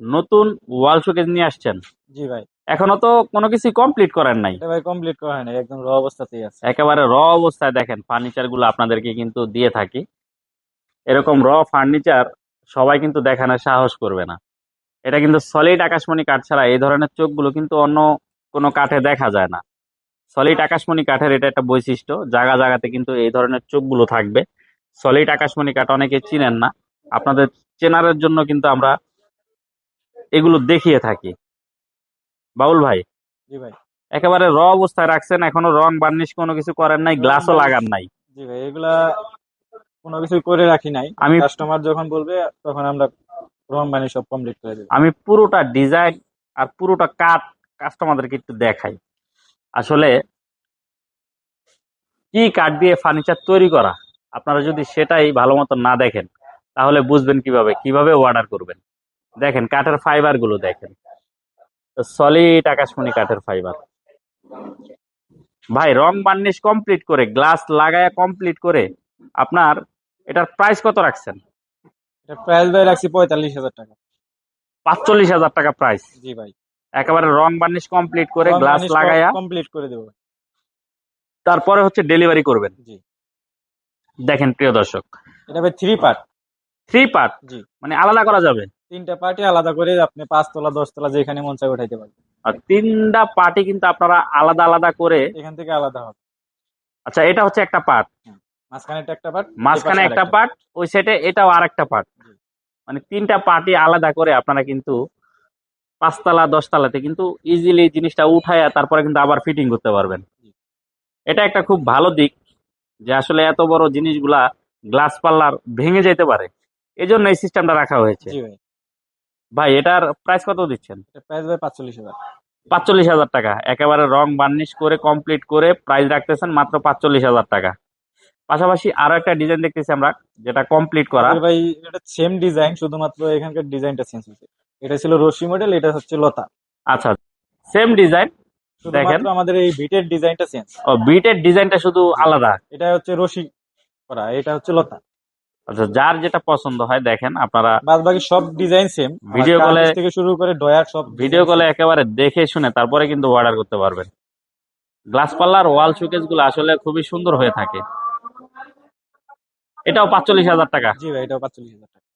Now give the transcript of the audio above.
নতুন ওয়াল শোকেস নিয়ে আসছেন। জি ভাই। এখনো তো কোনো কিছু কমপ্লিট করেন নাই। এটা ভাই কমপ্লিট করা হয় না, একদম র অবস্থাতেই আছে। একেবারে র অবস্থায় দেখেন ফার্নিচার গুলো আপনাদেরকে কিন্তু দিয়ে থাকি। এরকম র ফার্নিচার সবাই কিন্তু দেখানোর সাহস করবে না। এটা কিন্তু সলিড আকাশমণি কাঠ ছাড়া এই ধরনের চোখগুলো কিন্তু অন্য কোনো কাঠে দেখা যায় না। সলিড আকাশমণি কাঠের এটা একটা বৈশিষ্ট্য, জায়গা জায়গাতে কিন্তু এই ধরনের চোখগুলো থাকবে। সলিড আকাশমণি কাঠ অনেকে চিনেন না, আপনাদের চেনার জন্য কিন্তু আমরা এগুলো দেখিয়ে থাকি। বাউল ভাই, জি ভাই। একেবারে র অবস্থায় রাখছেন, এখনো রং বার্নিশ কোনো কিছু করেন নাই, রং গ্লাসও বানিশ, লাগান নাই। জি ভাই, এগুলা কোনো কিছু করে রাখি নাই। আমি কাস্টমার যখন বলবে তখন আমরা রং বানিশ সব কমপ্লিট করে দেবো। আমি পুরোটা ডিজাইন আর পুরোটা কাট কাস্টমারদেরকে একটু দেখাই। আসলে কি কাঠ দিয়ে ফার্নিচার তৈরি করা, আপনারা যদি সেটাই ভালো মতো না দেখেন তাহলে বুঝবেন কিভাবে কিভাবে অর্ডার করবেন। দেখেন কাঠের ফাইবার গুলো দেখেন, সলিড আকাশমণি কাঠের ফাইবার। ভাই রং বার্নিশ কমপ্লিট করে গ্লাস লাগায়া কমপ্লিট করে আপনার এটার প্রাইস কত রাখছেন? এটা প্রাইস ভাই রাখছি 45,000 টাকা। 45,000 টাকা প্রাইস। জি ভাই। একেবারে রং বার্নিশ কমপ্লিট করে রং গ্লাস বানিশ লাগায়া কমপ্লিট করে দেবো ভাই। তারপরে হচ্ছে ডেলিভারি করবেন। জি। দেখেন প্রিয় দর্শক, এটা ভাই 3 পার্ট। থ্রি পার্ট, জি। মানে আলাদা করা যাবে। 3টা পার্টি আলাদা করে আপনি 5 তলা 10 তলা যেখানে মন চায় উঠাইতে পারবেন। আর তিনটা পার্টি কিন্তু আপনারা আলাদা আলাদা করে। এখান থেকে আলাদা হবে। আচ্ছা, এটা হচ্ছে একটা পার্ট, হুম। মাঝখানে একটা পার্ট, এই মাঝখানে পাশে একটা আরেকটা পার্ট। পার্ট, ওই সাইডে এটাও আর একটা পার্ট। জি। মানে তিনটা পার্টি আলাদা করে আপনারা কিন্তু 5 তলা 10 তলাতে কিন্তু ইজিলি জিনিসটা উঠায়া তারপরে কিন্তু আবার ফিটিং করতে পারবেন। জি। এটা একটা খুব ভালো দিক, যে আসলে এত বড় জিনিসগুলা গ্লাস পাল্লার ভেঙে যেতে পারে, এই জন্য এই সিস্টেমটা রাখা হয়েছে। জি ভাই। ভাই এটার প্রাইস কত দিচ্ছেন? এটা প্রাইস ভাই 45,000। 45,000 টাকা, একেবারে রং বার্নিশ করে কমপ্লিট করে প্রাইস রাখতেছেন মাত্র 45,000 টাকা। পাশাপাশি আরো একটা ডিজাইন দেখতেছি আমরা, যেটা কমপ্লিট করা। আমাদের ভাই এটা সেম ডিজাইন, শুধুমাত্র এখানকার ডিজাইনটা চেঞ্জ হয়েছে। এটা ছিল রশি মডেল, এটা হচ্ছে লতা। আচ্ছা, সেম ডিজাইন। দেখেন, শুধুমাত্র আমাদের এই বিটের ডিজাইনটা চেঞ্জ। ও বিটের ডিজাইনটা শুধু জি। আলাদা। এটা হচ্ছে রশি করা, এটা হচ্ছে লতা। আচ্ছা, যার যেটা পছন্দ হয় দেখেন আপনারা বাদ বাকি সব ডিজাইন সেম, আমার ভিডিও কলে কার্নিশ থেকে শুরু করে ডয়ার সব ভিডিও ডিজাইন কলে সেম। একেবারে দেখে শুনে তারপরে কিন্তু অর্ডার করতে পারবেন। গ্লাস পাল্লার ওয়াল শোকেস গুলো আসলে খুবই সুন্দর হয়ে থাকে। এটাও 45,000 টাকা। জি ভাই, এটাও 45,000 টাকা।